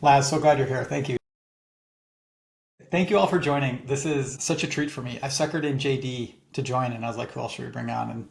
Laz, so glad you're here. Thank you. Thank you all for joining. This is such a treat for me. I suckered in JD to join, and I was like, who else should we bring on? And,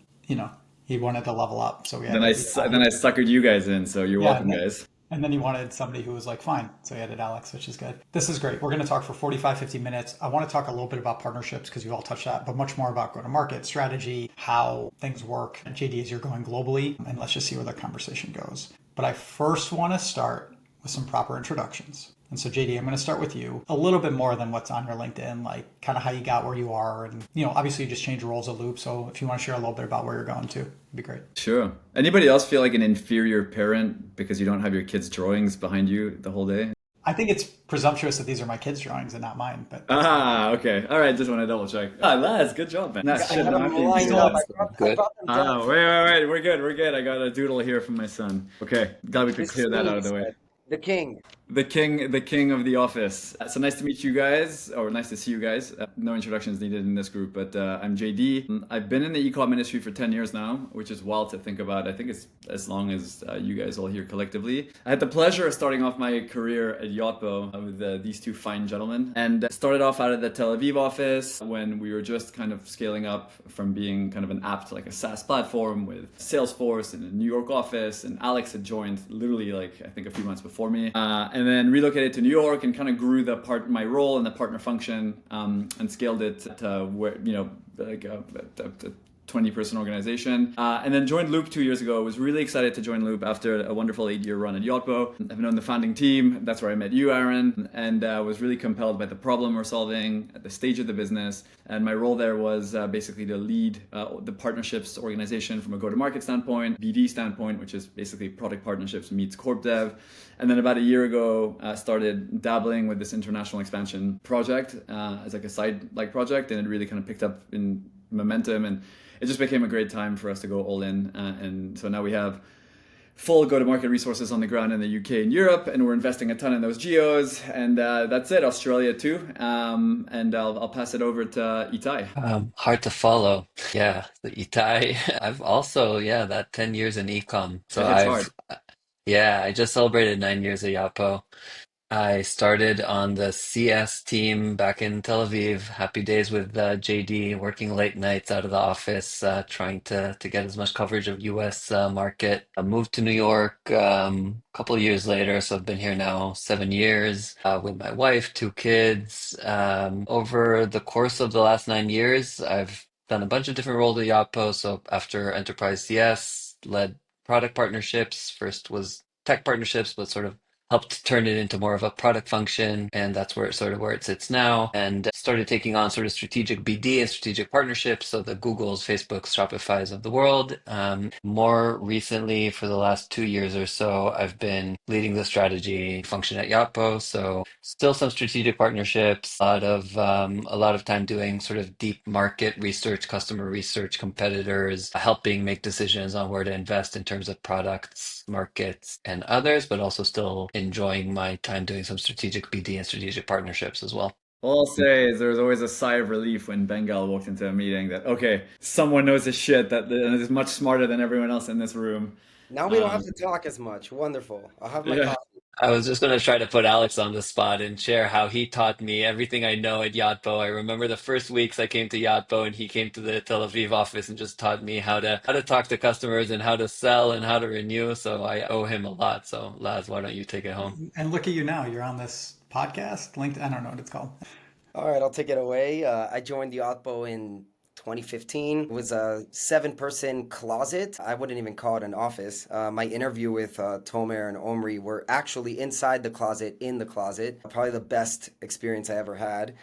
he wanted to level up. So we Then added then Itai. I suckered you guys in, so you're Yeah. welcome, guys. And then he wanted somebody who was like, fine. So he added Alex, which is good. This is great. We're going to talk for 45, 50 minutes. I want to talk a little bit about partnerships because you all touched that, but much more about go to market strategy, how things work. JD, as you're going globally, and let's just see where the conversation goes. But I first want to start with some proper introductions. And so, JD, I'm going to start with you a little bit more than what's on your LinkedIn, like kind of how you got where you are. And, obviously you just changed roles a loop. So if you want to share a little bit about where you're going to, it'd be great. Sure. Anybody else feel like an inferior parent because you don't have your kids' drawings behind you the whole day? I think it's presumptuous that these are my kids' drawings and not mine, but that's fine. Ah, okay. All right, just want to double check. Ah, Laz, good job, man. Nah, I shit, got now them I'm being lined up. jealous. I Good. brought them down Ah, for wait. We're good. We're good. I got a doodle here from my son. Okay, glad we could this is clear that me, out he of the way. said. The king. The king of the office. So nice to meet you guys, or nice to see you guys. No introductions needed in this group, but I'm JD. I've been in the e-com industry for 10 years now, which is wild to think about. I think it's as long as you guys all here collectively. I had the pleasure of starting off my career at Yotpo with these two fine gentlemen, and started off out of the Tel Aviv office when we were just kind of scaling up from being kind of an app to like a SaaS platform with Salesforce and a New York office. And Alex had joined literally like I think a few months before me, and then relocated to New York and kind of grew my role in the partner function, and scaled it to where like a 20-person organization, and then joined Loop 2 years ago. I was really excited to join Loop after a wonderful 8-year run at Yotpo. I've known the founding team. That's where I met you, Aaron, and was really compelled by the problem we're solving at the stage of the business. And my role there was basically to lead the partnerships organization from a go-to-market standpoint, BD standpoint, which is basically product partnerships meets corp dev. And then about a year ago, started dabbling with this international expansion project as like a side project, and it really kind of picked up in momentum, and it just became a great time for us to go all in. And so now we have full go-to-market resources on the ground in the UK and Europe, and we're investing a ton in those geos. And that's it, Australia too. And I'll pass it over to Itai. Hard to follow. Yeah, the Itai. I've also, yeah, that 10 years in ecom. It So hits hard. yeah, I just celebrated 9 years at Yapo. I started on the CS team back in Tel Aviv. Happy days with JD, working late nights out of the office, trying to get as much coverage of US market. I moved to New York a couple of years later, so I've been here now 7 years with my wife, two kids. Over the course of the last 9 years, I've done a bunch of different roles at Yapo. So after Enterprise CS, led product partnerships. First was tech partnerships, but sort of helped turn it into more of a product function, and that's where it sits now. And started taking on sort of strategic BD and strategic partnerships, so the Googles, Facebooks, Shopify's of the world. More recently, for the last 2 years or so, I've been leading the strategy function at Yapo. So still some strategic partnerships, a lot of time doing sort of deep market research, customer research, competitors, helping make decisions on where to invest in terms of products, markets, and others, but also still enjoying my time doing some strategic BD and strategic partnerships as well. All I'll say is there was always a sigh of relief when Bengal walked into a meeting that, okay, someone knows his shit that is much smarter than everyone else in this room. Now we don't have Um, to talk as much. Wonderful. I'll have my yeah. coffee. I was just going to try to put Alex on the spot and share how he taught me everything I know at Yotpo. I remember the first weeks I came to Yotpo and he came to the Tel Aviv office and just taught me how to talk to customers and how to sell and how to renew. So I owe him a lot. So Laz, why don't you take it home? And look at you now. You're on this podcast, LinkedIn. I don't know what it's called. All right, I'll take it away. I joined the Yotpo in 2015. It was a 7-person closet. I wouldn't even call it an office. My interview with Tomer and Omri were actually inside the closet, in the closet. Probably the best experience I ever had.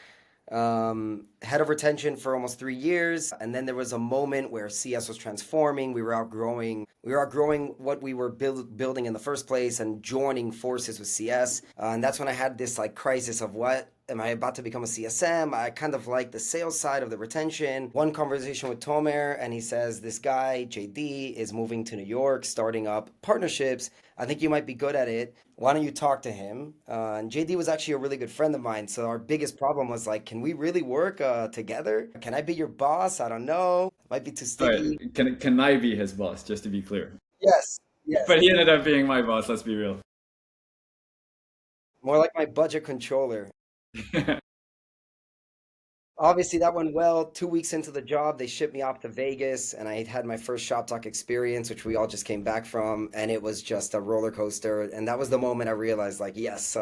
Head of retention for almost 3 years, and then there was a moment where CS was transforming. We were outgrowing what we were building in the first place, and joining forces with CS. And that's when I had this like crisis of what am I about to become a CSM? I kind of like the sales side of the retention. One conversation with Tomer, and he says this guy JD is moving to New York, starting up partnerships. I think you might be good at it. Why don't you talk to him? And JD was actually a really good friend of mine. So our biggest problem was like, can we really work together? Can I be your boss? I don't know. Might be too All right. sticky. Can I be his boss, just to be clear? Yes, yes. But he ended up being my boss, let's be real. More like my budget controller. Obviously, that went well. 2 weeks into the job, they shipped me off to Vegas, and I had my first Shop Talk experience, which we all just came back from, and it was just a roller coaster. And that was the moment I realized, like, yes,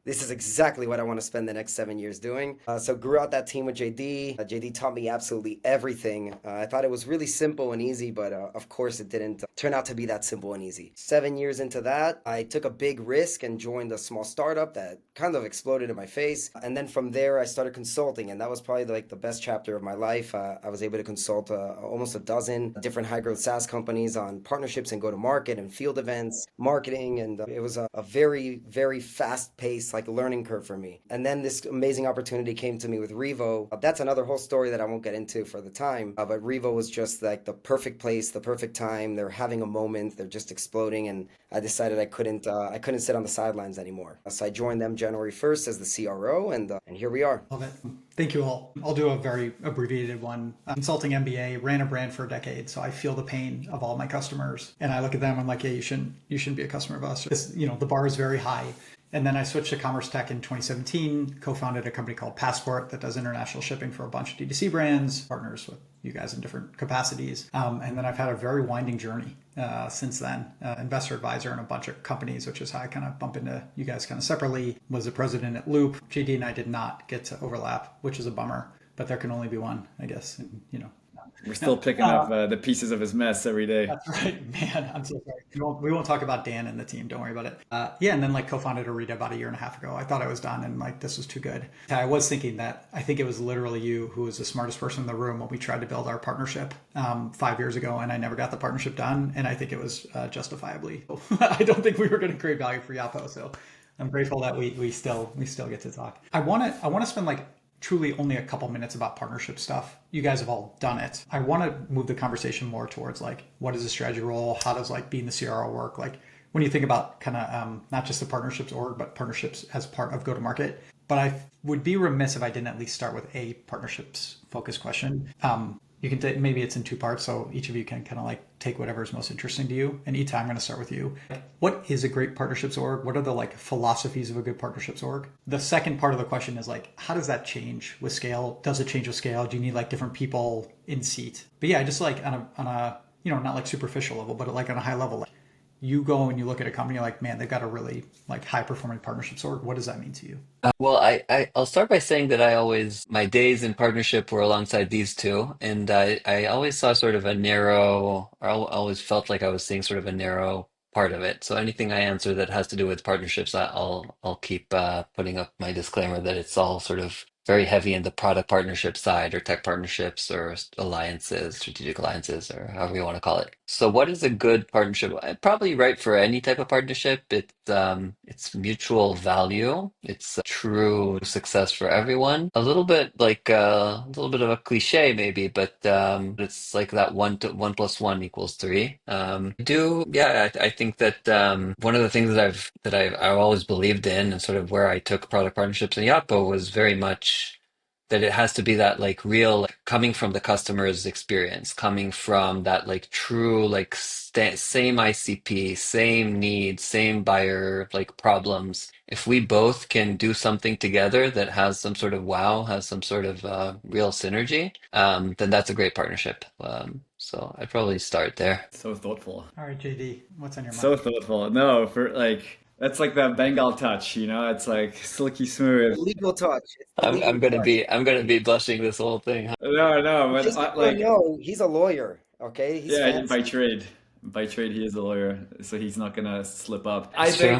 this is exactly what I want to spend the next 7 years doing. So grew out that team with JD. JD taught me absolutely everything. I thought it was really simple and easy, but of course it didn't turn out to be that simple and easy. 7 years into that, I took a big risk and joined a small startup that kind of exploded in my face. And then from there, I started consulting, and that was probably like the best chapter of my life. I was able to consult almost a dozen different high growth SaaS companies on partnerships and go to market and field events, marketing, and it was a very, very fast paced like learning curve for me. And then this amazing opportunity came to me with Rivo. That's another whole story that I won't get into for the time. But Rivo was just like the perfect place, the perfect time. They're having a moment. They're just exploding, and I decided I couldn't sit on the sidelines anymore. So I joined them January 1st as the CRO, and here we are. Love it. Thank you all. I'll do a very abbreviated one. Consulting MBA, ran a brand for a decade, so I feel the pain of all my customers. And I look at them, I'm like, yeah, you shouldn't be a customer of us. The bar is very high. And then I switched to commerce tech in 2017, co-founded a company called Passport that does international shipping for a bunch of D2C brands, partners with you guys in different capacities. And then I've had a very winding journey since then. Investor advisor in a bunch of companies, which is how I kind of bump into you guys kind of separately. Was the president at Loop. JD and I did not get to overlap, which is a bummer, but there can only be one, I guess. And, We're still picking up the pieces of his mess every day. That's right, man. I'm so sorry. We won't talk about Dan and the team. Don't worry about it. And then co-founded Orita about a year and a half ago. I thought I was done, and this was too good. I was thinking that I think it was literally you who was the smartest person in the room when we tried to build our partnership 5 years ago, and I never got the partnership done. And I think it was justifiably. I don't think we were going to create value for Yotpo, so I'm grateful that we still get to talk. I want to spend truly only a couple minutes about partnership stuff. You guys have all done it. I want to move the conversation more towards what is the strategy role? How does being the CRO work? When you think about kind of not just the partnerships org, but partnerships as part of go-to-market. But I would be remiss if I didn't at least start with a partnerships focused question. You can take, maybe it's in two parts, so each of you can kind of take whatever is most interesting to you. And Itai, I'm going to start with you. What is a great partnerships org? What are the philosophies of a good partnerships org? The second part of the question is how does that change with scale? Does it change with scale? Do you need different people in seat? But yeah, just on a not superficial level, but on a high level. You go and you look at a company man, they've got a really high performing partnerships org. What does that mean to you? Well, I'll start by saying that my days in partnership were alongside these two, and I always saw sort of a narrow, or I always felt like I was seeing sort of a narrow part of it. So anything I answer that has to do with partnerships, I'll keep putting up my disclaimer that it's all sort of very heavy in the product partnership side or tech partnerships or alliances, strategic alliances, or however you want to call it. So what is a good partnership? Probably right for any type of partnership. It's mutual value. It's true success for everyone. A little bit a little bit of a cliche maybe, but it's that one plus one equals three. I think that one of the things that I've always believed in, and sort of where I took product partnerships in Yotpo, was very much that it has to be that real coming from the customer's experience, coming from that true same ICP, same needs, same buyer problems. If we both can do something together that has some sort of wow, has some sort of real synergy, then that's a great partnership. So I'd probably start there. So thoughtful. All right, JD, what's on your mind? So thoughtful. No, for that's that Bengal touch, it's silky smooth. Legal touch. It's the I'm legal I'm gonna touch. be I'm gonna be blushing this whole thing. No, Just but so you know, he's a lawyer. Okay, he's yeah, fancy. by trade, he is a lawyer, so he's not gonna slip up. That's true.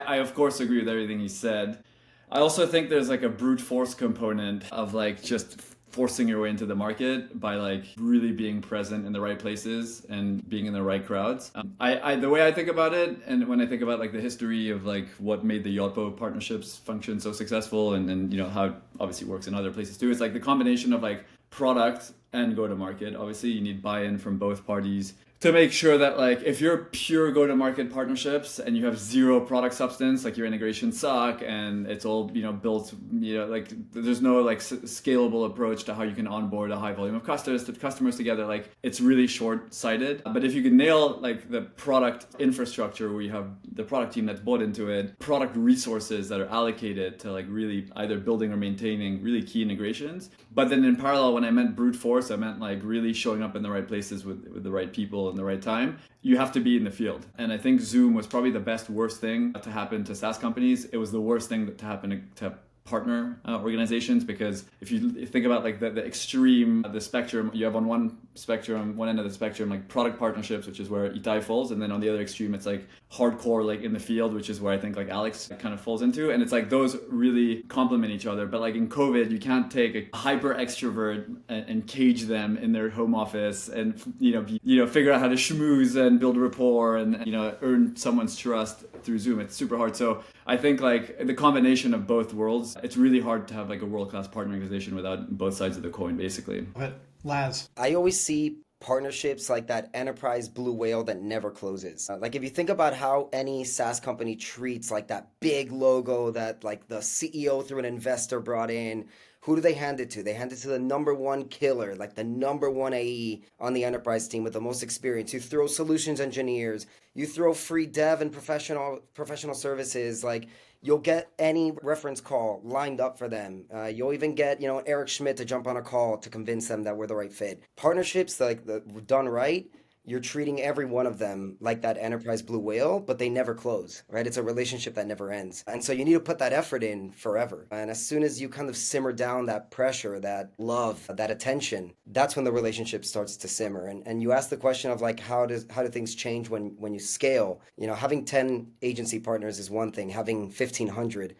I of course agree with everything he said. I also think there's a brute force component of just forcing your way into the market by really being present in the right places and being in the right crowds. I the way I think about it, and when I think about the history of what made the Yotpo partnerships function so successful, and how it obviously works in other places too, it's the combination of product and go to market. Obviously you need buy-in from both parties. to make sure that like if you're pure go-to-market partnerships and you have zero product substance, like your integrations suck and it's all built, like there's no like scalable approach to how you can onboard a high volume of customers together, like it's really short-sighted. But if you can nail like the product infrastructure where you have the product team that's bought into it, product resources that are allocated to like really either building or maintaining really key integrations, but then in parallel, when I meant brute force, I meant like really showing up in the right places with the right people in the right time. You have to be in the field. And I think Zoom was probably the worst thing to happen to SaaS companies. It was the worst thing to happen to partner organizations, because if you think about like the extreme, the spectrum, you have on one end of the spectrum, like product partnerships, which is where Itai falls, and then on the other extreme, it's like hardcore, like in the field, which is where I think like Alex kind of falls into. And it's like those really complement each other. But like in COVID, you can't take a hyper extrovert and cage them in their home office and figure out how to schmooze and build rapport and earn someone's trust through Zoom. It's super hard. So I think like the combination of both worlds, it's really hard to have like a world-class partner organization without both sides of the coin, basically. But Laz, I always see partnerships like that enterprise blue whale that never closes. Like if you think about how any SaaS company treats like that big logo that like the CEO through an investor brought in, who do they hand it to? They hand it to the number one killer, like the number one AE on the enterprise team with the most experience. You throw solutions engineers, you throw free dev and professional services. Like you'll get any reference call lined up for them. You'll even get Eric Schmidt to jump on a call to convince them that we're the right fit. Partnerships like done right, you're treating every one of them like that enterprise blue whale, but they never close, right? It's a relationship that never ends. And so you need to put that effort in forever. And as soon as you kind of simmer down that pressure, that love, that attention, that's when the relationship starts to simmer. And you ask the question of like, how do things change when you scale? Having 10 agency partners is one thing. Having 1,500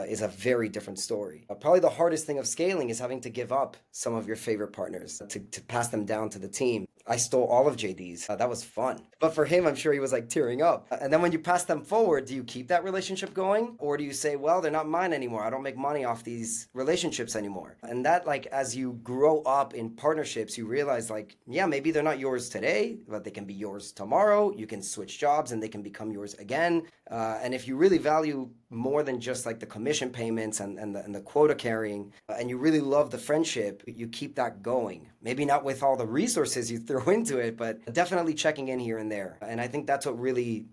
is a very different story. Probably the hardest thing of scaling is having to give up some of your favorite partners to pass them down to the team. I stole all of JD's. That was fun. But for him, I'm sure he was like tearing up. And then when you pass them forward, do you keep that relationship going? Or do you say, well, they're not mine anymore. I don't make money off these relationships anymore. And that like, as you grow up in partnerships, you realize like, yeah, maybe they're not yours today, but they can be yours tomorrow. You can switch jobs and they can become yours again. And if you really value more than just like the commission payments and the quota carrying, and you really love the friendship, you keep that going. Maybe not with all the resources you throw into it, but definitely checking in here and there. And I think that's what really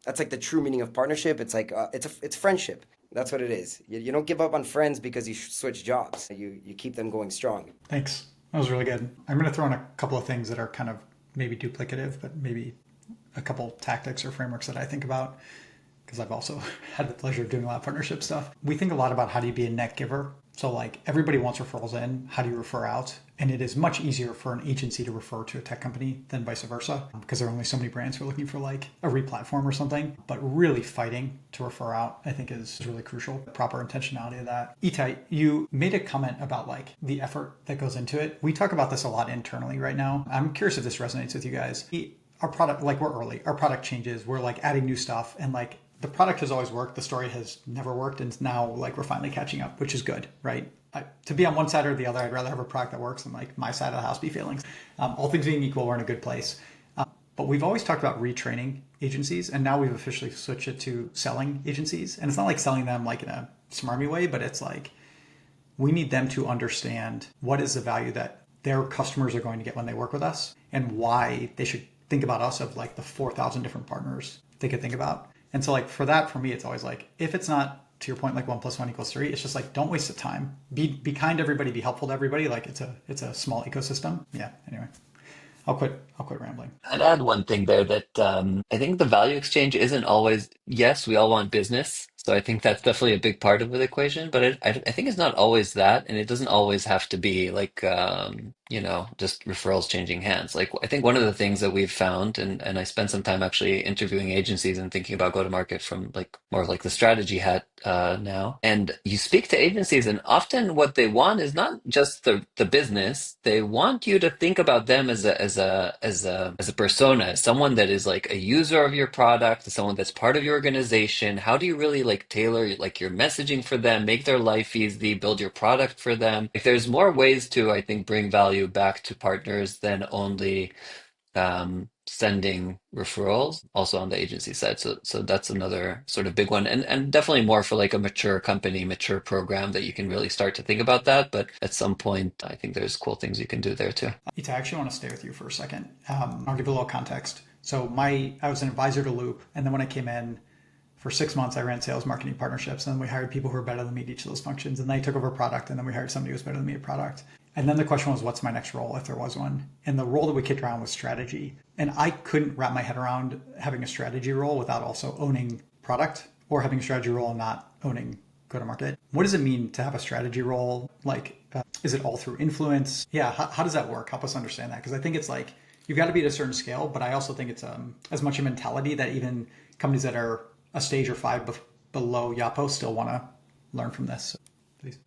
that's like the true meaning of partnership. It's like it's friendship. That's what it is. You don't give up on friends because you switch jobs. You keep them going strong. Thanks. That was really good. I'm going to throw in a couple of things that are kind of maybe duplicative, but maybe a couple tactics or frameworks that I think about, because I've also had the pleasure of doing a lot of partnership stuff. We think a lot about how do you be a net giver. So like everybody wants referrals in, how do you refer out? And it is much easier for an agency to refer to a tech company than vice versa, because there are only so many brands who are looking for like a re-platform or something. But really fighting to refer out, I think is really crucial. Proper intentionality of that. Itai, you made a comment about like the effort that goes into it. We talk about this a lot internally right now. I'm curious if this resonates with you guys. Our product, like we're early, our product changes. We're like adding new stuff, and like the product has always worked. The story has never worked. And now like we're finally catching up, which is good, right? To be on one side or the other, I'd rather have a product that works than like my side of the house be failing. All things being equal, we're in a good place. But we've always talked about retraining agencies, and now we've officially switched it to selling agencies. And it's not like selling them like in a smarmy way, but it's like we need them to understand what is the value that their customers are going to get when they work with us, and why they should think about us of like the 4,000 different partners they could think about. And so like for that, for me, it's always like, if it's not, to your point, like 1 + 1 = 3, it's just like, don't waste the time. Be kind to everybody, be helpful to everybody. Like it's a small ecosystem. Yeah. Anyway, I'll quit rambling. I'd add one thing there that I think the value exchange isn't always, yes, we all want business. So I think that's definitely a big part of the equation, but I think it's not always that, and it doesn't always have to be like, just referrals changing hands. Like I think one of the things that we've found, and I spent some time actually interviewing agencies and thinking about go-to-market from like more of like the strategy hat now. And you speak to agencies, and often what they want is not just the business. They want you to think about them as a persona, as someone that is like a user of your product, as someone that's part of your organization. How do you really like tailor like your messaging for them, make their life easy, build your product for them? Like there's more ways to, I think, bring value back to partners than only sending referrals also on the agency side. So that's another sort of big one. And definitely more for like a mature company, mature program that you can really start to think about that. But at some point, I think there's cool things you can do there too. Itai, I actually want to stay with you for a second. I'll give you a little context. So I was an advisor to Loop, and then when I came in for 6 months, I ran sales, marketing, partnerships, and then we hired people who were better than me at each of those functions, and they took over product, and then we hired somebody who was better than me at product. And then the question was, what's my next role, if there was one? And the role that we kicked around was strategy. And I couldn't wrap my head around having a strategy role without also owning product, or having a strategy role and not owning go-to-market. What does it mean to have a strategy role? Like, is it all through influence? Yeah, how does that work? Help us understand that. Because I think it's like, you've got to be at a certain scale, but I also think it's as much a mentality that even companies that are a stage or five below Yotpo still want to learn from this. So, please.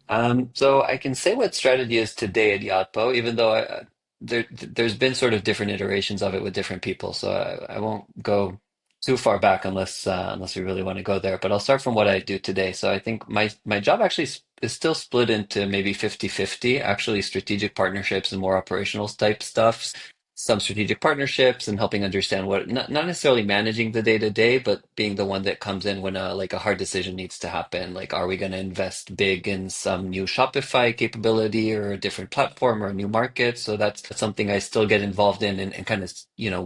So I can say what strategy is today at Yotpo, even though there's been sort of different iterations of it with different people. So I won't go too far back unless we really want to go there. But I'll start from what I do today. So I think my job actually is still split into maybe 50-50, actually strategic partnerships and more operational type stuff. Some strategic partnerships and helping understand what not necessarily managing the day to day, but being the one that comes in when a hard decision needs to happen. Like, are we going to invest big in some new Shopify capability or a different platform or a new market? So that's something I still get involved in and kind of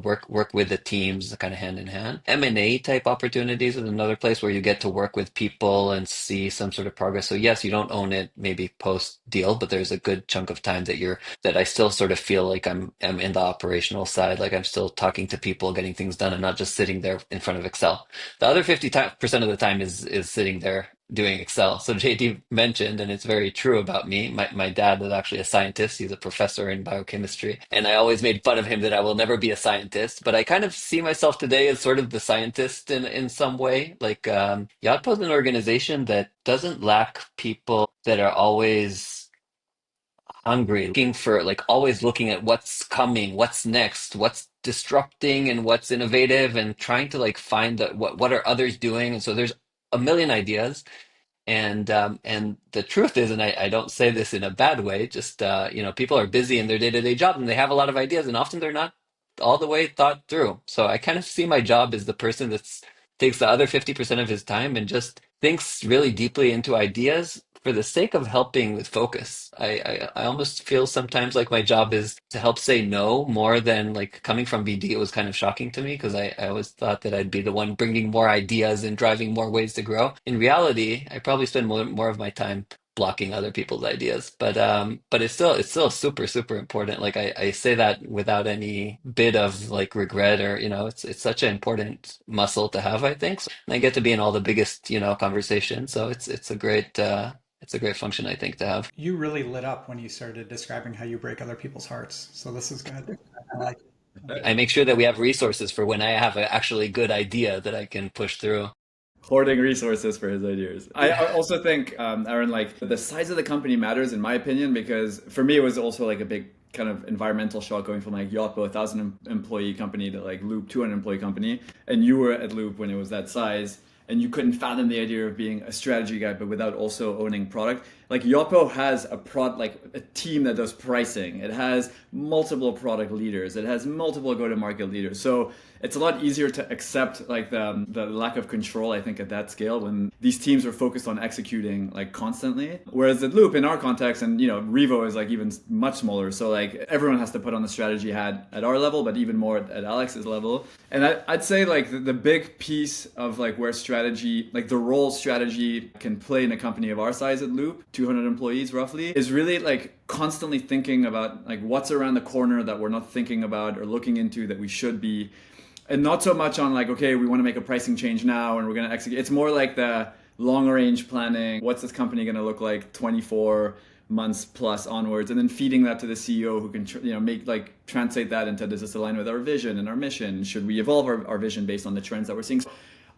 work with the teams kind of hand in hand. M&A type opportunities is another place where you get to work with people and see some sort of progress. So yes, you don't own it maybe post deal, but there's a good chunk of time that I still sort of feel like I'm in the operational side, like I'm still talking to people, getting things done, and not just sitting there in front of Excel. The other 50% of the time is sitting there doing Excel. So JD mentioned, and it's very true about me. My dad is actually a scientist. He's a professor in biochemistry, and I always made fun of him that I will never be a scientist. But I kind of see myself today as sort of the scientist in some way. Like Yotpo is an organization that doesn't lack people that are always hungry, looking for like always looking at what's coming, what's next, what's disrupting and what's innovative and trying to like find what are others doing. And so there's a million ideas. And the truth is, and I don't say this in a bad way, just people are busy in their day-to-day job and they have a lot of ideas and often they're not all the way thought through. So I kind of see my job as the person that takes the other 50% of his time and just thinks really deeply into ideas for the sake of helping with focus. I almost feel sometimes like my job is to help say no more than like coming from BD. It was kind of shocking to me because I always thought that I'd be the one bringing more ideas and driving more ways to grow. In reality, I probably spend more of my time blocking other people's ideas. But it's still super important. Like I say that without any bit of like regret or it's such an important muscle to have, I think. So, and I get to be in all the biggest conversations. So it's a great function, I think, to have. You really lit up when you started describing how you break other people's hearts. So this is good. I like it. I make sure that we have resources for when I have an actually good idea that I can push through. Hoarding resources for his ideas. I also think, Aaron, like the size of the company matters in my opinion, because for me, it was also like a big kind of environmental shock going from like Yotpo, 1,000 employee company, to like Loop, 200 employee company. And you were at Loop when it was that size and you couldn't fathom the idea of being a strategy guy, but without also owning product. Like Yotpo has a team that does pricing. It has multiple product leaders. It has multiple go-to-market leaders. So it's a lot easier to accept like the lack of control, I think, at that scale when these teams are focused on executing like constantly. Whereas at Loop, in our context, and Rivo is like even much smaller. So like everyone has to put on the strategy hat at our level, but even more at Alex's level. And I'd say like the big piece of like where strategy, like the role strategy can play in a company of our size at Loop, 200 employees roughly, is really like constantly thinking about like what's around the corner that we're not thinking about or looking into that we should be. And not so much on like, okay, we want to make a pricing change now and we're going to execute. It's more like the long range planning. What's this company going to look like 24 months plus onwards? And then feeding that to the CEO who can, translate that into, does this align with our vision and our mission? Should we evolve our vision based on the trends that we're seeing?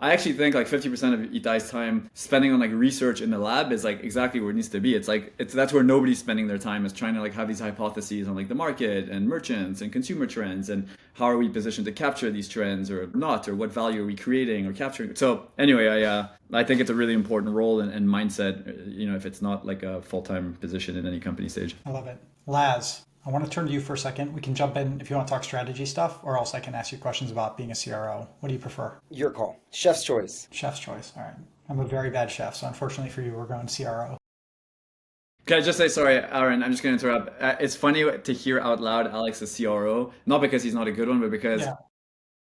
I actually think like 50% of Itai's time spending on like research in the lab is like exactly where it needs to be. That's where nobody's spending their time, is trying to like have these hypotheses on like the market and merchants and consumer trends and how are we positioned to capture these trends or not, or what value are we creating or capturing. So anyway, I think it's a really important role and mindset, if it's not like a full-time position in any company stage. I love it. Laz, I want to turn to you for a second. We can jump in if you want to talk strategy stuff, or else I can ask you questions about being a CRO. What do you prefer? Your call. Chef's choice. Chef's choice. All right. I'm a very bad chef, so unfortunately for you, we're going CRO. Can I just say, sorry, Aaron, I'm just going to interrupt. It's funny to hear out loud Alex is CRO, not because he's not a good one, but because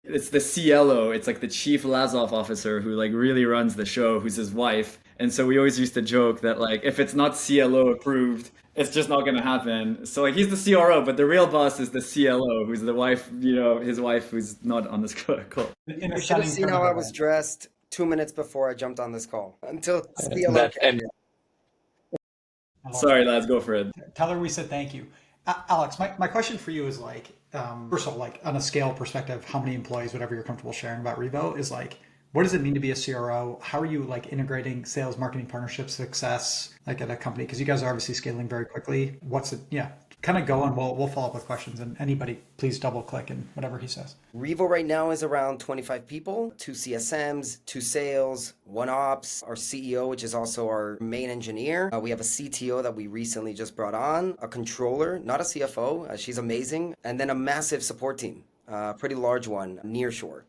it's the CLO. It's like the chief Lazoff officer who like really runs the show, who's his wife. And so we always used to joke that like, if it's not CLO approved, it's just not going to happen. So like he's the CRO, but the real boss is the CLO, who's the wife, his wife who's not on this call. You should have seen how I was dressed 2 minutes before I jumped on this call. Until CLO That, came and in. Sorry, lads, go for it. Tell her we said thank you. Alex, my question for you is like, first of all, like on a scale perspective, how many employees, whatever you're comfortable sharing about Rivo, is like, what does it mean to be a CRO? How are you like integrating sales, marketing, partnership success like at a company? Because you guys are obviously scaling very quickly. What's it? Yeah, kind of go and we'll follow up with questions. And anybody, please double click and whatever he says. Rivo right now is around 25 people, 2 CSMs, 2 sales, 1 ops, our CEO, which is also our main engineer. We have a CTO that we recently just brought on, a controller, not a CFO. She's amazing. And then a massive support team. Pretty large one, nearshore.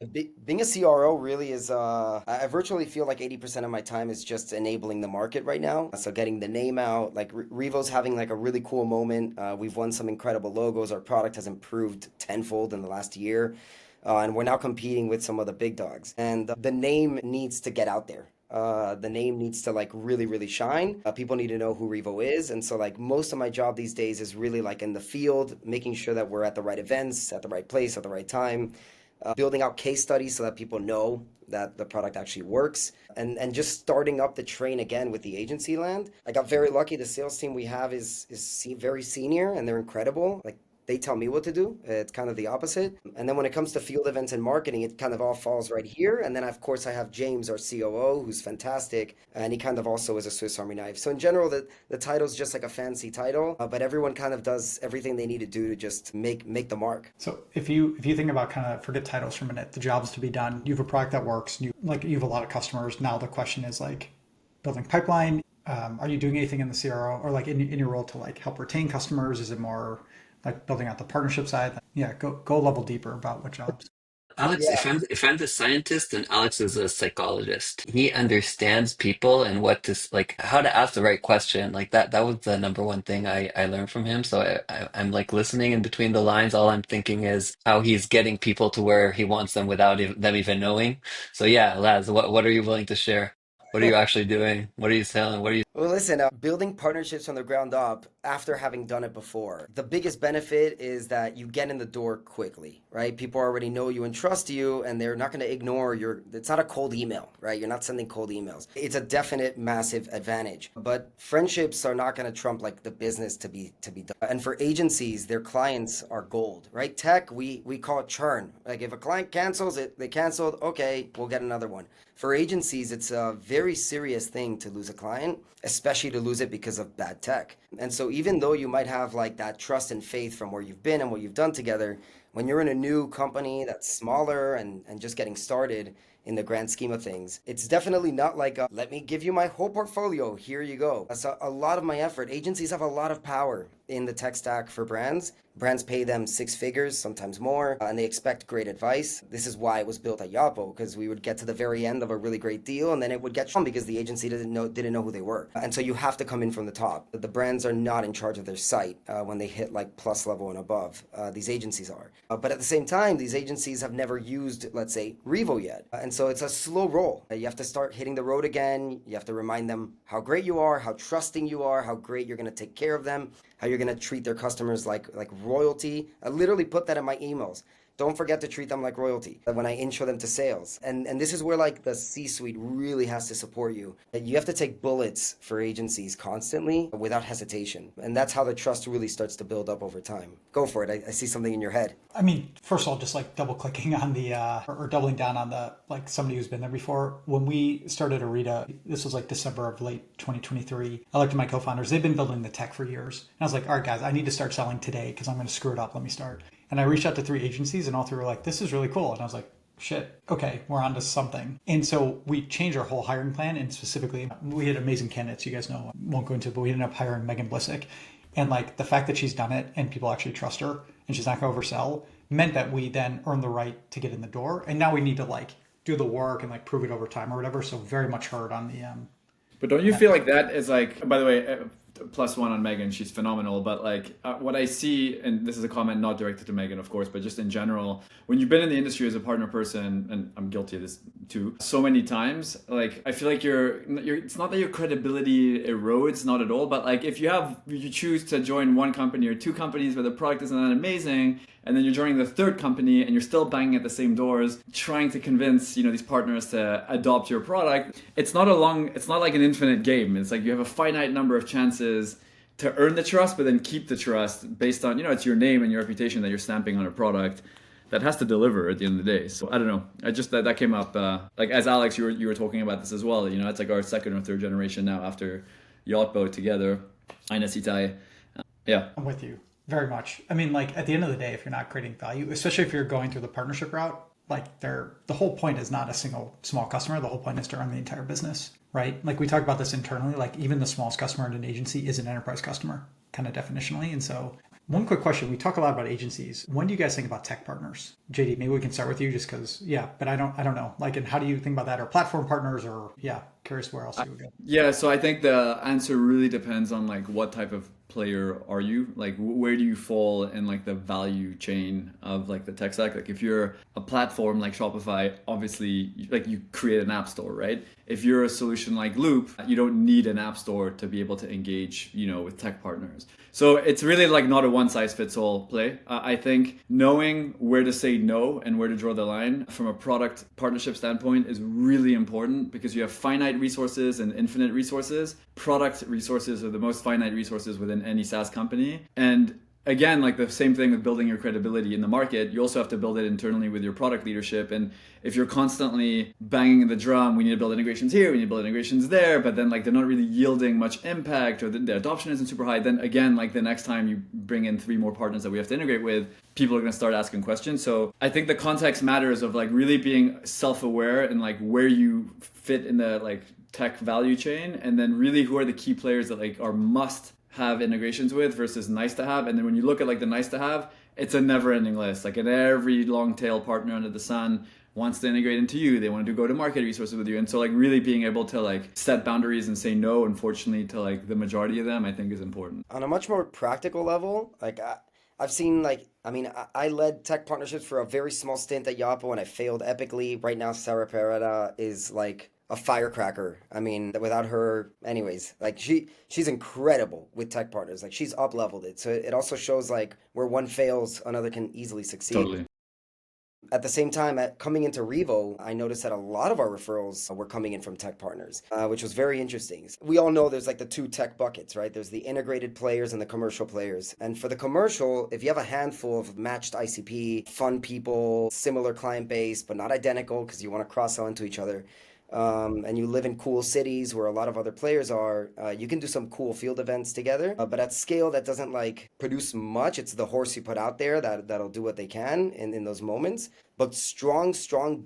Being a CRO really is, I virtually feel like 80% of my time is just enabling the market right now. So getting the name out, like Rivo's having like a really cool moment. We've won some incredible logos. Our product has improved tenfold in the last year. And we're now competing with some of the big dogs. And the name needs to get out there. The name needs to like really, really shine. People need to know who Rivo is. And so like most of my job these days is really like in the field, making sure that we're at the right events, at the right place, at the right time, building out case studies so that people know that the product actually works, and just starting up the train again with the agency land. I got very lucky. The sales team we have is very senior and they're incredible. Like they tell me what to do. It's kind of the opposite. And then when it comes to field events and marketing, it kind of all falls right here. And then, of course, I have James, our COO, who's fantastic. And he kind of also is a Swiss Army knife. So in general, the title's just like a fancy title, but everyone kind of does everything they need to do to just make the mark. So if you think about kind of forget titles for a minute, the job's to be done. You have a product that works. You have a lot of customers. Now the question is like building pipeline. Are you doing anything in the CRO or like in your role to like help retain customers? Is it more like building out the partnership side? Yeah, go a level deeper about what jobs. Alex, if I'm the scientist, then Alex is a psychologist. He understands people and what to like, how to ask the right question. Like that was the number one thing I learned from him. So I'm like listening in between the lines. All I'm thinking is how he's getting people to where he wants them without them even knowing. So yeah, Laz, what are you willing to share? What are you actually doing? What are you selling? What are you? Well, listen, building partnerships from the ground up after having done it before. The biggest benefit is that you get in the door quickly, right? People already know you and trust you, and they're not going to ignore it's not a cold email, right? You're not sending cold emails. It's a definite massive advantage. But friendships are not going to trump like the business to be done. And for agencies, their clients are gold, right? Tech, we call it churn. Like if a client cancels it, they canceled, okay, we'll get another one. For agencies, it's a very serious thing to lose a client, especially to lose it because of bad tech. And so even though you might have like that trust and faith from where you've been and what you've done together, when you're in a new company that's smaller and just getting started in the grand scheme of things, it's definitely not like, let me give you my whole portfolio, here you go. That's a lot of my effort. Agencies have a lot of power in the tech stack for brands. Brands pay them 6 figures, sometimes more, and they expect great advice. This is why it was built at Yotpo, because we would get to the very end of a really great deal, and then it would get shown because the agency didn't know who they were. And so you have to come in from the top. The brands are not in charge of their site when they hit like plus level and above. These agencies are. But at the same time, these agencies have never used, let's say, Rivo yet. And so it's a slow roll. You have to start hitting the road again. You have to remind them how great you are, how trusting you are, how great you're going to take care of them, how you're going to treat their customers like royalty. I literally put that in my emails. Don't forget to treat them like royalty when I intro them to sales. And this is where like the C-suite really has to support you. You have to take bullets for agencies constantly without hesitation. And that's how the trust really starts to build up over time. Go for it. I see something in your head. I mean, first of all, just like double clicking on the, or doubling down on the, like somebody who's been there before. When we started Orita, this was like December of late 2023. I looked at my co-founders. They've been building the tech for years. And I was like, all right, guys, I need to start selling today because I'm going to screw it up. Let me start. And I reached out to 3 agencies and all 3 were like, this is really cool. And I was like, shit, okay, we're on to something. And so we changed our whole hiring plan. And specifically, we had amazing candidates. You guys know, I won't go into it, but we ended up hiring Megan Blissick. And like the fact that she's done it and people actually trust her and she's not going to oversell meant that we then earned the right to get in the door. And now we need to like do the work and like prove it over time or whatever. So very much heard on the But don't you feel like that is like, by the way, +1 on Megan, she's phenomenal. But like what I see, and this is a comment not directed to Megan, of course, but just in general, when you've been in the industry as a partner person, and I'm guilty of this too, so many times, like I feel like you're it's not that your credibility erodes, not at all, but like if you choose to join one company or two companies where the product isn't that amazing, and then you're joining the third company and you're still banging at the same doors, trying to convince, these partners to adopt your product. It's not like an infinite game. It's like you have a finite number of chances to earn the trust, but then keep the trust based on, it's your name and your reputation that you're stamping on a product that has to deliver at the end of the day. So I don't know. I just, that came up, like as Alex, you were talking about this as well. It's like our second or third generation now after Yotpo together, Ines, Itai. Yeah. I'm with you. Very much. I mean, like at the end of the day, if you're not creating value, especially if you're going through the partnership route, like the whole point is not a single small customer. The whole point is to run the entire business, right? Like we talk about this internally, like even the smallest customer in an agency is an enterprise customer kind of definitionally. And so one quick question, we talk a lot about agencies. When do you guys think about tech partners? JD, maybe we can start with you just because, but I don't know. Like, and how do you think about that? Or platform partners or curious where else you would go. Yeah. So I think the answer really depends on like what type of player are you, like where do you fall in like the value chain of like the tech stack. Like if you're a platform like Shopify, obviously like you create an app store, right? If you're a solution like Loop, you don't need an app store to be able to engage with tech partners. So it's really like not a one size fits all play. I think knowing where to say no and where to draw the line from a product partnership standpoint is really important because you have finite resources and infinite resources. Product resources are the most finite resources within any SaaS company. And again, like the same thing with building your credibility in the market, you also have to build it internally with your product leadership. And if you're constantly banging the drum, we need to build integrations here, we need to build integrations there, but then like they're not really yielding much impact or the adoption isn't super high, then again, like the next time you bring in 3 more partners that we have to integrate with, people are going to start asking questions. So I think the context matters of like really being self-aware and like where you fit in the like tech value chain, and then really who are the key players that like are must have integrations with versus nice to have. And then when you look at like the nice to have, it's a never ending list. Like in every long tail partner under the sun wants to integrate into you. They want to do go to market resources with you. And so like really being able to like set boundaries and say no, unfortunately, to like the majority of them, I think is important. On a much more practical level, like I've seen I led tech partnerships for a very small stint at Yotpo and I failed epically. Right now, Sarah Pereda is like a firecracker. I mean, without her, anyways, like she's incredible with tech partners. Like she's up-leveled it. So it also shows like where one fails, another can easily succeed. Totally. At the same time, coming into Rivo, I noticed that a lot of our referrals were coming in from tech partners, which was very interesting. We all know there's like the 2 tech buckets, right? There's the integrated players and the commercial players. And for the commercial, if you have a handful of matched ICP, fun people, similar client base, but not identical because you want to cross-sell into each other, and you live in cool cities where a lot of other players are, you can do some cool field events together. But at scale, that doesn't like produce much. It's the horse you put out there that'll do what they can in those moments. But strong,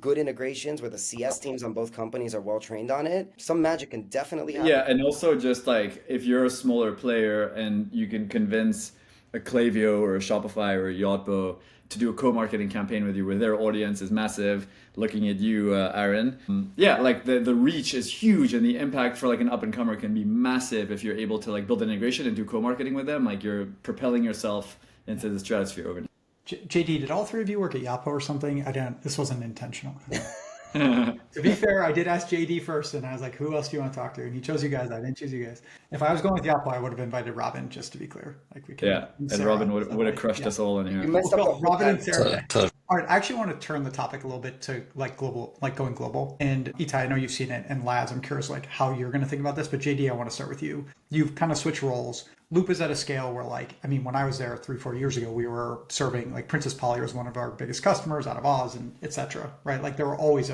good integrations where the CS teams on both companies are well trained on it, some magic can definitely happen. Yeah, and also just like if you're a smaller player and you can convince a Klaviyo or a Shopify or a Yotpo to do a co-marketing campaign with you where their audience is massive, looking at you, Aaron. Yeah, like the reach is huge and the impact for like an up-and-comer can be massive if you're able to like build an integration and do co-marketing with them. Like you're propelling yourself into the stratosphere overnight. JD, did all 3 of you work at Yotpo or something? This wasn't intentional. To be fair, I did ask JD first, and I was like, who else do you want to talk to? And he chose you guys. I didn't choose you guys. If I was going with Yotpo, I would have invited Robin, just to be clear. Like we could, and Robin would have crushed us all in here. You messed up Robin and Sarah. All right, I actually want to turn the topic a little bit to like global, like going global. And Itai, I know you've seen it, and Laz, I'm curious like how you're going to think about this. But JD, I want to start with you. You've kind of switched roles. Loop is at a scale where like, I mean, when I was there 3-4 years ago, we were serving like Princess Polly was one of our biggest customers out of Oz and etc. Right? Like there's always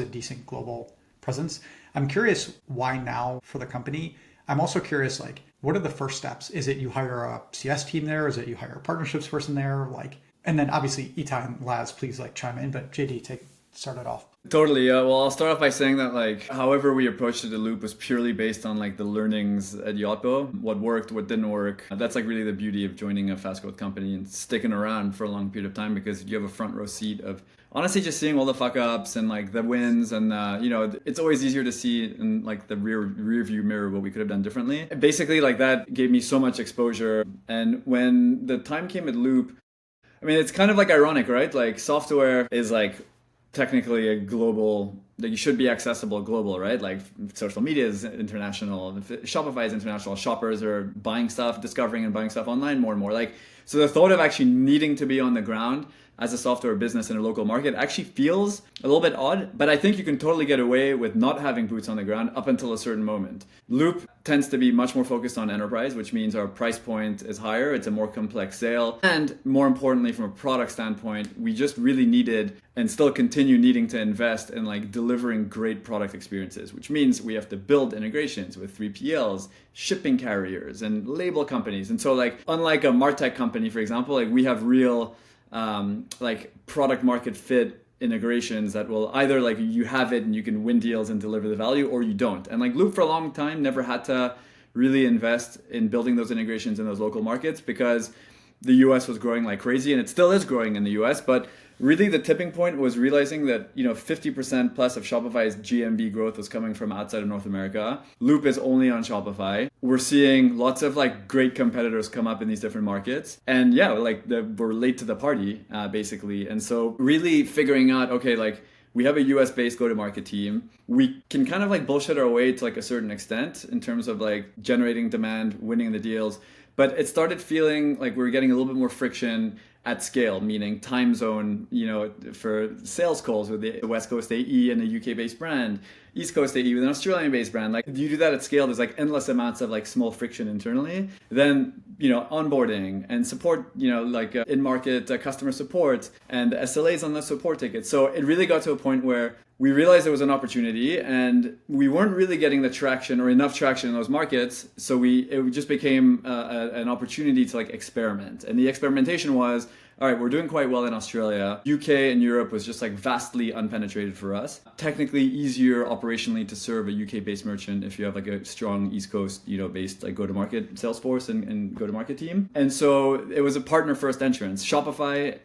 a decent global presence. I'm curious why now for the company. I'm also curious, like, what are the first steps? Is it you hire a CS team there? Is it you hire a partnerships person there? Like, and then obviously Itai and Laz, please like chime in, but JD, start it off. Totally. Well, I'll start off by saying that like, however we approached the loop was purely based on like the learnings at Yotpo, what worked, what didn't work. That's like really the beauty of joining a fast growth company and sticking around for a long period of time because you have a front row seat of honestly just seeing all the fuck ups and like the wins and it's always easier to see in like the rear view mirror what we could have done differently. Basically, like that gave me so much exposure. And when the time came at Loop, I mean, it's kind of like ironic, right? Like software is like technically a global, like you should be accessible global, right? Like social media is international, Shopify is international, shoppers are buying stuff, discovering and buying stuff online more and more. Like, so the thought of actually needing to be on the ground as a software business in a local market actually feels a little bit odd, but I think you can totally get away with not having boots on the ground up until a certain moment. Loop tends to be much more focused on enterprise, which means our price point is higher, it's a more complex sale, and more importantly, from a product standpoint, we just really needed and still continue needing to invest in like delivering great product experiences, which means we have to build integrations with 3PLs, shipping carriers, and label companies. And so like, unlike a MarTech company, for example, like we have real like product market fit integrations that will either like you have it and you can win deals and deliver the value, or you don't. And like Loop for a long time never had to really invest in building those integrations in those local markets because the US was growing like crazy, and it still is growing in the US, but really the tipping point was realizing that 50% plus of Shopify's GMV growth was coming from outside of North America. Loop is only on Shopify. We're seeing lots of like great competitors come up in these different markets, and yeah, like we're late to the party basically. And so really figuring out, okay, like we have a US based go to market team. We can kind of like bullshit our way to like a certain extent in terms of like generating demand, winning the deals. But it started feeling like we were getting a little bit more friction at scale, meaning time zone, for sales calls with the West Coast AE and a UK based brand, East Coast AE with an Australian based brand. Like you do that at scale, there's like endless amounts of like small friction internally. Then, onboarding and support, in-market customer support and SLAs on the support tickets. So it really got to a point where we realized there was an opportunity and we weren't really getting the traction or enough traction in those markets. So it just became an opportunity to like experiment. And the experimentation was, all right, we're doing quite well in Australia. UK and Europe was just like vastly unpenetrated for us. Technically easier operationally to serve a UK-based merchant if you have like a strong East Coast, based like go-to-market sales force and go-to-market team. And so it was a partner-first entrance. Shopify,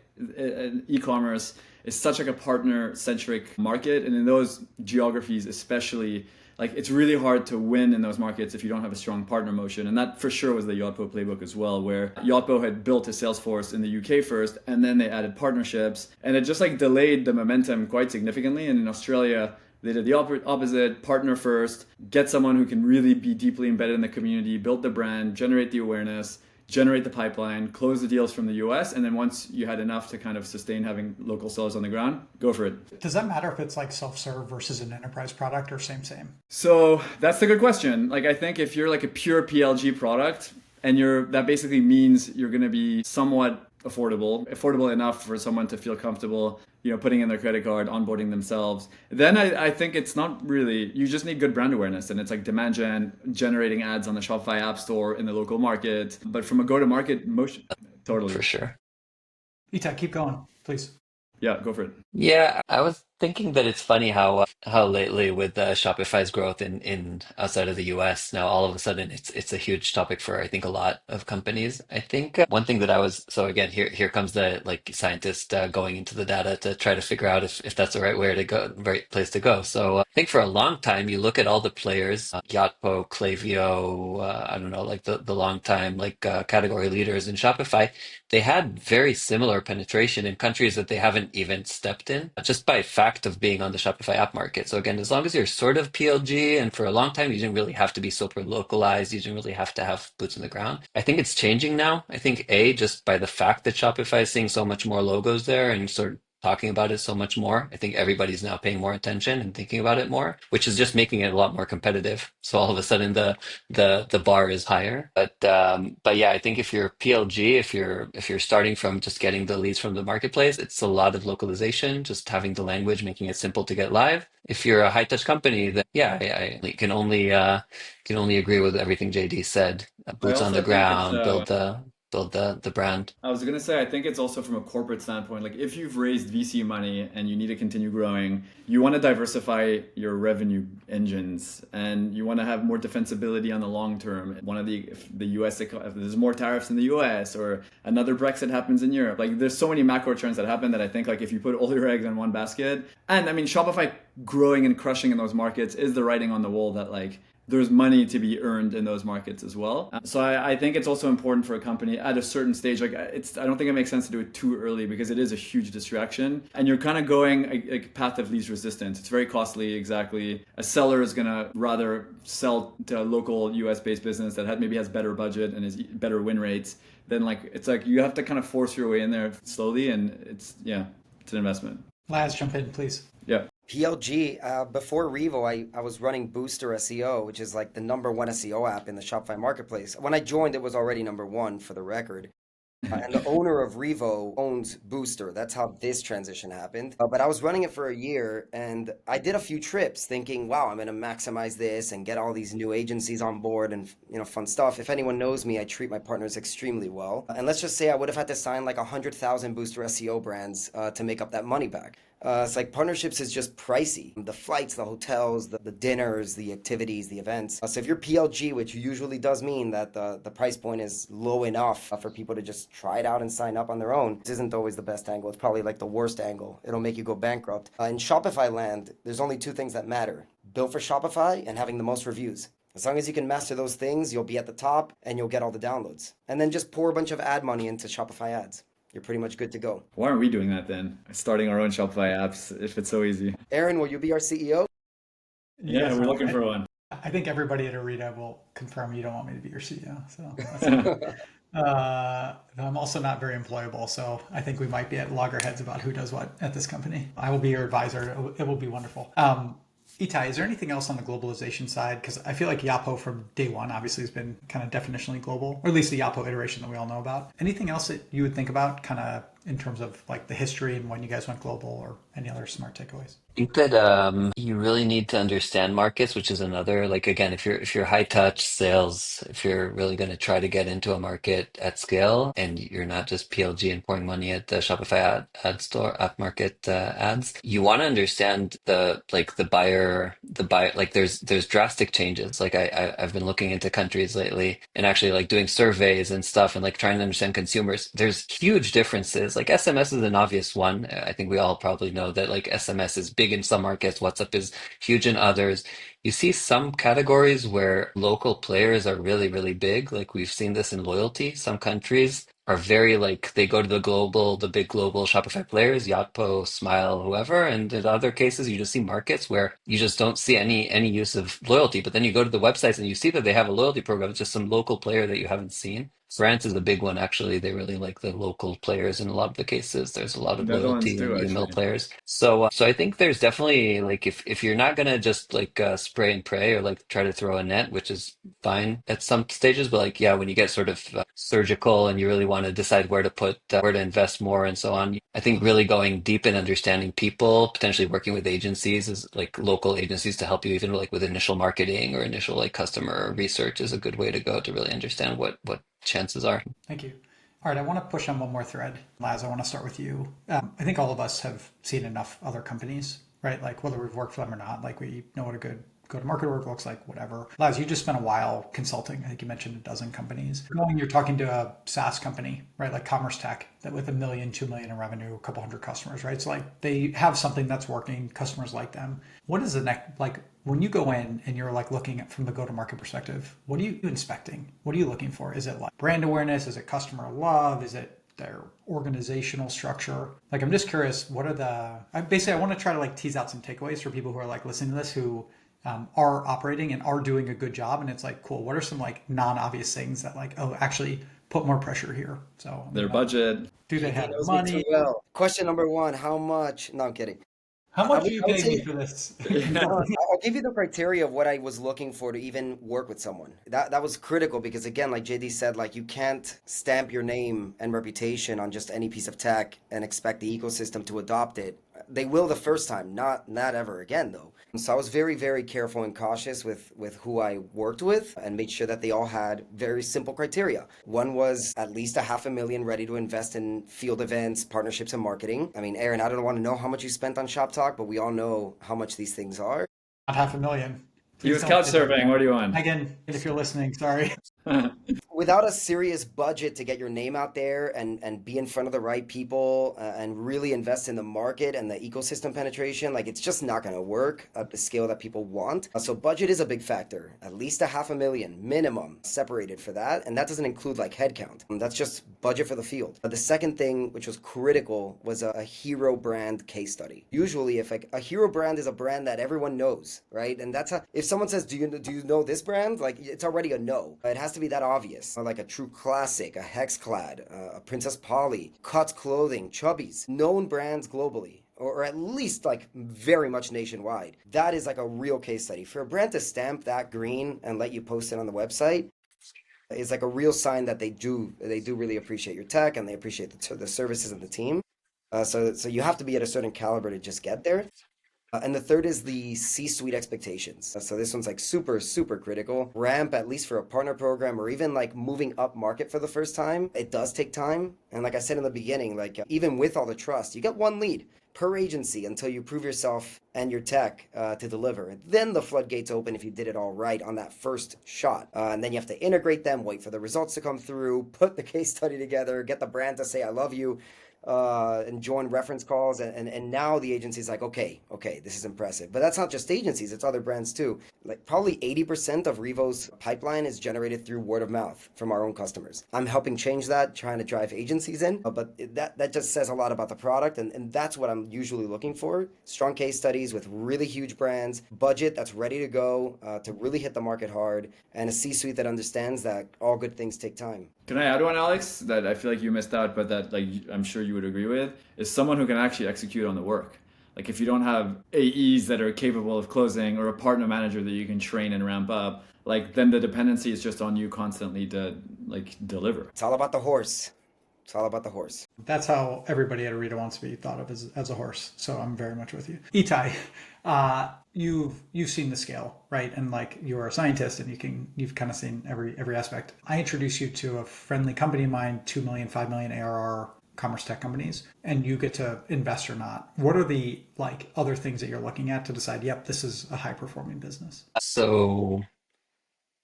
e-commerce, is such like a partner-centric market, and in those geographies especially, like it's really hard to win in those markets if you don't have a strong partner motion. And that for sure was the Yotpo playbook as well, where Yotpo had built a sales force in the UK first, and then they added partnerships, and it just like delayed the momentum quite significantly. And in Australia, they did the opposite, partner first, get someone who can really be deeply embedded in the community, build the brand, generate the awareness, generate the pipeline, close the deals from the US, and then once you had enough to kind of sustain having local sellers on the ground, go for it. Does that matter if it's like self-serve versus an enterprise product or same? So that's the good question. Like I think if you're like a pure PLG product and that basically means you're going to be somewhat affordable enough for someone to feel comfortable, putting in their credit card, onboarding themselves, then I think it's not really, you just need good brand awareness, and it's like demand generating ads on the Shopify app store in the local market. But from a go-to-market motion, totally. For sure. Itai, keep going, please. Yeah, go for it. Yeah, I was thinking that it's funny how lately with Shopify's growth in outside of the US, now all of a sudden it's a huge topic for I think a lot of companies. I think one thing that so again here comes the like scientist going into the data to try to figure out if that's the right way to go, right place to go. So I think for a long time you look at all the players, Yotpo, Klaviyo, I don't know, like the long time like category leaders in Shopify. They had very similar penetration in countries that they haven't even stepped in, just by fact of being on the Shopify app market. So again, as long as you're sort of PLG, and for a long time, you didn't really have to be super localized, you didn't really have to have boots on the ground. I think it's changing now. I think just by the fact that Shopify is seeing so much more logos there and sort of talking about it so much more. I think everybody's now paying more attention and thinking about it more, which is just making it a lot more competitive. So all of a sudden the bar is higher. But yeah, I think if you're PLG, if you're starting from just getting the leads from the marketplace, it's a lot of localization, just having the language, making it simple to get live. If you're a high touch company, then yeah, I can only agree with everything JD said. Boots on the ground, build the build the brand. I was gonna say, I think it's also from a corporate standpoint. Like, if you've raised VC money and you need to continue growing, you want to diversify your revenue engines, and you want to have more defensibility on the long term. One of if the US, if there's more tariffs in the US, or another Brexit happens in Europe, like there's so many macro trends that happen that I think like if you put all your eggs in one basket, and I mean Shopify growing and crushing in those markets is the writing on the wall that like there's money to be earned in those markets as well. So I think it's also important for a company at a certain stage. Like I don't think it makes sense to do it too early because it is a huge distraction, and you're kind of going a path of least resistance. It's very costly. Exactly, a seller is gonna rather sell to a local US-based business that maybe has better budget and is better win rates. Then like it's like you have to kind of force your way in there slowly, and it's an investment. Laz, jump in, please. Yeah. PLG, before Rivo, I was running Booster SEO, which is like the #1 SEO app in the Shopify marketplace. When I joined, it was already #1 for the record. And the owner of Rivo owns Booster. That's how this transition happened. But I was running it for a year, and I did a few trips thinking, wow, I'm going to maximize this and get all these new agencies on board and fun stuff. If anyone knows me, I treat my partners extremely well. And let's just say I would have had to sign like 100,000 Booster SEO brands to make up that money back. It's like partnerships is just pricey. The flights, the hotels, the dinners, the activities, the events. So if you're PLG, which usually does mean that the price point is low enough for people to just try it out and sign up on their own, this isn't always the best angle. It's probably like the worst angle. It'll make you go bankrupt. In Shopify land, there's only two things that matter. Built for Shopify and having the most reviews. As long as you can master those things, you'll be at the top and you'll get all the downloads. And then just pour a bunch of ad money into Shopify ads. You're pretty much good to go. Why aren't we doing that then? Starting our own Shopify apps if it's so easy. Aaron, will you be our CEO? Yeah, we're looking for one. I think everybody at Orita will confirm you don't want me to be your CEO. So that's I'm also not very employable, so I think we might be at loggerheads about who does what at this company. I will be your advisor. It will be wonderful. Itai, is there anything else on the globalization side? Because I feel like Yotpo from day one obviously has been kind of definitionally global, or at least the Yotpo iteration that we all know about. Anything else that you would think about kind of in terms of like the history and when you guys went global, or any other smart takeaways? I think that you really need to understand markets, which is another, like again, if you're high touch sales, if you're really going to try to get into a market at scale and you're not just PLG and pouring money at the Shopify ad store, app market ads, you want to understand the buyer, like there's drastic changes. Like I've been looking into countries lately and actually like doing surveys and stuff and like trying to understand consumers. There's huge differences. Like SMS is an obvious one. I think we all probably know that like SMS is big in some markets, WhatsApp is huge in others. You see some categories where local players are really, really big. Like we've seen this in loyalty. Some countries are very like they go to the big global Shopify players, Yotpo, Smile, whoever. And in other cases, you just see markets where you just don't see any use of loyalty. But then you go to the websites and you see that they have a loyalty program. It's just some local player that you haven't seen. France is a big one, actually. They really like the local players in a lot of the cases. There's a lot of Netherlands loyalty too, and email actually. players. So I think there's definitely like if you're not gonna just like spray and pray or like try to throw a net, which is fine at some stages, but like yeah, when you get sort of surgical and you really want to decide where to put where to invest more and so on, I think really going deep in understanding people, potentially working with agencies is like local agencies to help you even like with initial marketing or initial like customer research is a good way to go to really understand what chances are. Thank you. All right, I want to push on one more thread. Laz, I want to start with you. I think all of us have seen enough other companies, right? Like whether we've worked for them or not, like we know what a good go-to-market work looks like, whatever. Laz, you just spent a while consulting. I think you mentioned a dozen companies. You're talking to a SaaS company, right? Like Commerce Tech, that with $1 million, $2 million in revenue, a couple hundred customers, right? So like they have something that's working, customers like them. What is the next, like when you go in and you're like looking at from the go-to-market perspective, what are you inspecting? What are you looking for? Is it like brand awareness? Is it customer love? Is it their organizational structure? Like, I'm just curious, what are I want to try to like tease out some takeaways for people who are like listening to this, who are operating and are doing a good job. And it's like, cool, what are some like non-obvious things that like, oh, actually put more pressure here? So Their budget. do they have knows me money? too well. Question number one, how much? No, I'm kidding. How much I are you would paying me say- for this? No, I'll give you the criteria of what I was looking for to even work with someone. That was critical because again, like JD said, like you can't stamp your name and reputation on just any piece of tech and expect the ecosystem to adopt it. They will the first time, not ever again though. So I was very, very careful and cautious with who I worked with and made sure that they all had very simple criteria. One was at least a 500,000 ready to invest in field events, partnerships, and marketing. I mean, Aaron, I don't want to know how much you spent on Shop Talk, but we all know how much these things are. Not 500,000. He was Please couch don't- surfing. What do you want? Megan, if you're listening, sorry. Without a serious budget to get your name out there and be in front of the right people and really invest in the market and the ecosystem penetration, like it's just not going to work at the scale that people want. So budget is a big factor. At least a 500,000 minimum separated for that. And that doesn't include like headcount. That's just budget for the field. The second thing, which was critical, was a hero brand case study. Usually if like a hero brand is a brand that everyone knows, right? And that's if someone says, do you know this brand? Like it's already a no. It has to be that obvious. Like a true classic, a Hexclad, a Princess Polly, Cuts Clothing, Chubbies, known brands globally, or at least like very much nationwide. That is like a real case study. For a brand to stamp that green and let you post it on the website is like a real sign that they do really appreciate your tech and they appreciate the services of the team. So you have to be at a certain caliber to just get there. And the third is the C-suite expectations. So this one's like super, super critical. Ramp, at least for a partner program or even like moving up market for the first time, it does take time. And like I said in the beginning, like even with all the trust, you get one lead per agency until you prove yourself and your tech to deliver. Then the floodgates open if you did it all right on that first shot. And then you have to integrate them, wait for the results to come through, put the case study together, get the brand to say, I love you. And join reference calls and now the agency's like, okay, this is impressive. But that's not just agencies, it's other brands too. Like probably 80% of Rivo's pipeline is generated through word of mouth from our own customers. I'm helping change that, trying to drive agencies in, but that just says a lot about the product and that's what I'm usually looking for. Strong case studies with really huge brands, budget that's ready to go to really hit the market hard, and a C-suite that understands that all good things take time. Can I add one, Alex, that I feel like you missed out, but that like I'm sure you would agree with, is someone who can actually execute on the work. Like if you don't have AEs that are capable of closing or a partner manager that you can train and ramp up, like then the dependency is just on you constantly to like deliver. It's all about the horse. It's all about the horse. That's how everybody at Orita wants to be thought of as a horse. So I'm very much with you. Itai, you've seen the scale, right? And like you're a scientist and you've kind of seen every aspect. I introduce you to a friendly company of mine, 2 million, 5 million ARR commerce tech companies, and you get to invest or not. What are the like other things that you're looking at to decide, yep, this is a high performing business? So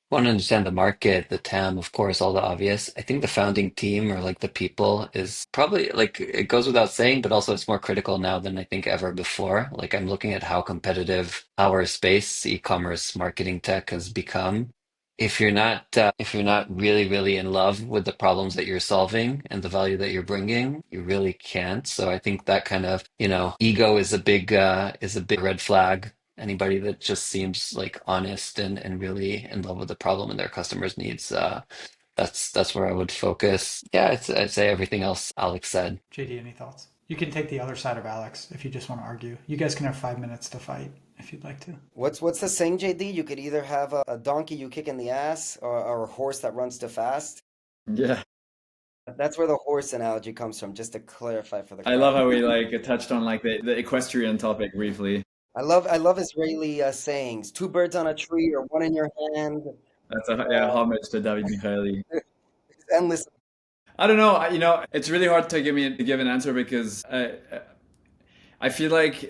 want to understand the market, the TAM, of course, all the obvious. I think the founding team or like the people is probably like it goes without saying, but also it's more critical now than I think ever before. Like I'm looking at how competitive our space, e-commerce marketing tech has become. If you're not really, really in love with the problems that you're solving and the value that you're bringing, you really can't. So I think that kind of, ego is a big red flag. Anybody that just seems like honest and really in love with the problem and their customers' needs, that's where I would focus. Yeah, I'd say everything else Alex said. JD, any thoughts? You can take the other side of Alex if you just want to argue. You guys can have 5 minutes to fight if you'd like to. What's the saying, JD? You could either have a donkey you kick in the ass or a horse that runs too fast. Yeah. That's where the horse analogy comes from, just to clarify for the crowd. I love how we like touched on like the equestrian topic briefly. I love Israeli sayings. 2 birds on a tree or one in your hand. That's a homage to David Mikhaili. It's endless. I don't know. It's really hard to give an answer because I feel like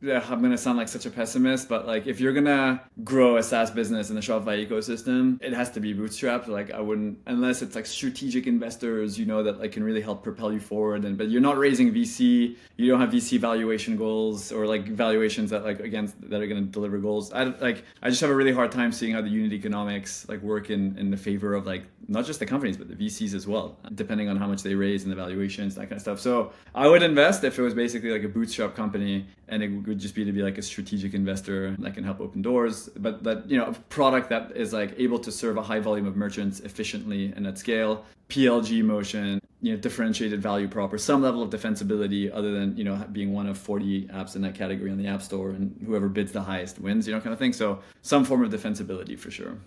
I'm gonna sound like such a pessimist, but like if you're gonna grow a SaaS business in the Shopify ecosystem, it has to be bootstrapped. Like I wouldn't, unless it's like strategic investors, that like can really help propel you forward. But you're not raising VC, you don't have VC valuation goals or like valuations that like that are gonna deliver goals. I just have a really hard time seeing how the unit economics like work in the favor of like not just the companies but the VCs as well, depending on how much they raise and the valuations, that kind of stuff. So I would invest if it was basically like a bootstrap company and it would just be to be like a strategic investor that can help open doors, but that a product that is like able to serve a high volume of merchants efficiently and at scale. PLG motion, differentiated value prop or some level of defensibility other than, being one of 40 apps in that category on the App Store and whoever bids the highest wins, kind of thing. So some form of defensibility for sure.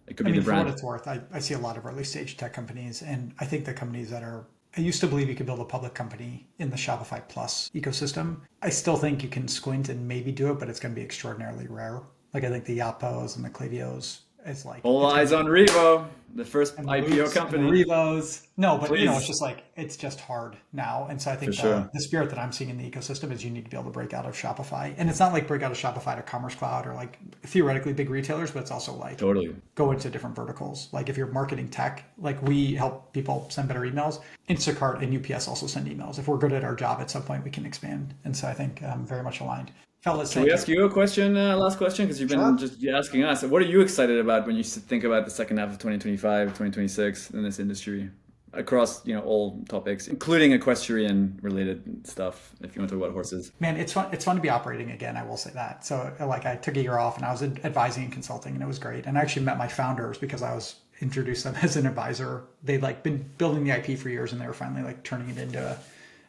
It could I be mean, the for what brand. it's worth, I see a lot of early stage tech companies, and I think the companies that are, I used to believe you could build a public company in the Shopify Plus ecosystem. I still think you can squint and maybe do it, but it's going to be extraordinarily rare. Like I think the Yotpos and the Klaviyo's is like All it's eyes gonna on Rivo, the first and the IPO Loops and the company. Revos. No, but it's Please, just like it's just hard now. And so I for think sure. the spirit that I'm seeing in the ecosystem is you need to be able to break out of Shopify. And it's not like break out of Shopify to Commerce Cloud or like theoretically big retailers, but it's also like Totally. go into different verticals. Like if you're marketing tech, like we help people send better emails. Instacart and UPS also send emails. If we're good at our job at some point, we can expand. And so I think very much aligned. Fellas, Can we thank ask you. you a question, last question? Because you've been Sure. just asking us. What are you excited about when you think about the second half of 2025, 2026 in this industry across, all topics, including equestrian related stuff, if you want to talk about horses? Man, it's fun. It's fun to be operating again. I will say that. So, like, I took a year off and I was advising and consulting, and it was great. And I actually met my founders because I was introduced them as an advisor. They'd like been building the IP for years, and they were finally like turning it into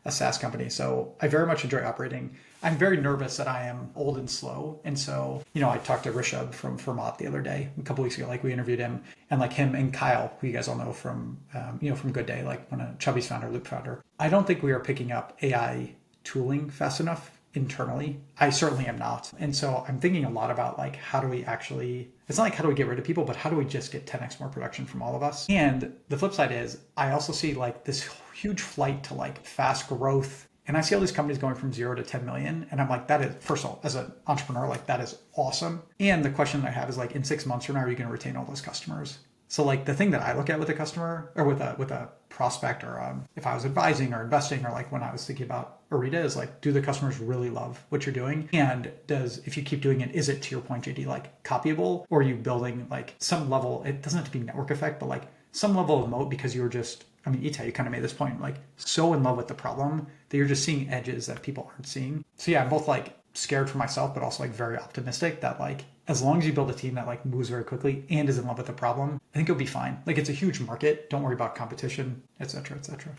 a SaaS company. So I very much enjoy operating. I'm very nervous that I am old and slow. And so, I talked to Rishabh from Vermont the other day, a couple weeks ago, like we interviewed him, and like him and Kyle, who you guys all know from, from Good Day, like one of Chubby's founder, Loop founder. I don't think we are picking up AI tooling fast enough internally. I certainly am not. And so I'm thinking a lot about like, how do we actually, it's not like how do we get rid of people, but how do we just get 10x more production from all of us? And the flip side is I also see like this huge flight to like fast growth. And I see all these companies going from 0 to 10 million. And I'm like, that is, first of all, as an entrepreneur, like that is awesome. And the question that I have is like, in 6 months from now, are you going to retain all those customers? So like the thing that I look at with a customer or with a prospect or if I was advising or investing or like when I was thinking about Orita is like, do the customers really love what you're doing? And if you keep doing it, is it to your point, JD, like copyable, or are you building like some level, it doesn't have to be network effect, but like some level of moat because you were just, I mean, Itai, you kind of made this point, like so in love with the problem that you're just seeing edges that people aren't seeing. So yeah, I'm both like scared for myself, but also like very optimistic that like, as long as you build a team that like moves very quickly and is in love with the problem, I think it'll be fine. Like it's a huge market. Don't worry about competition, et cetera, et cetera.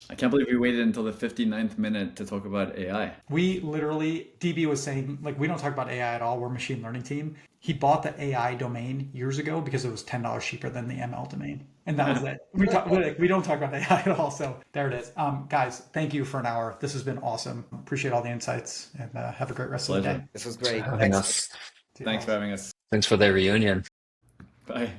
I can't believe we waited until the 59th minute to talk about AI. We literally, DB was saying, like, we don't talk about AI at all. We're a machine learning team. He bought the AI domain years ago because it was $10 cheaper than the ML domain. And that was it. We don't talk about AI at all. So there it is. Guys, thank you for an hour. This has been awesome. Appreciate all the insights and have a great rest of the Pleasure. day. This was Thanks for great. having Excellent. us. See you Thanks guys. for having us. Thanks for the reunion. Bye.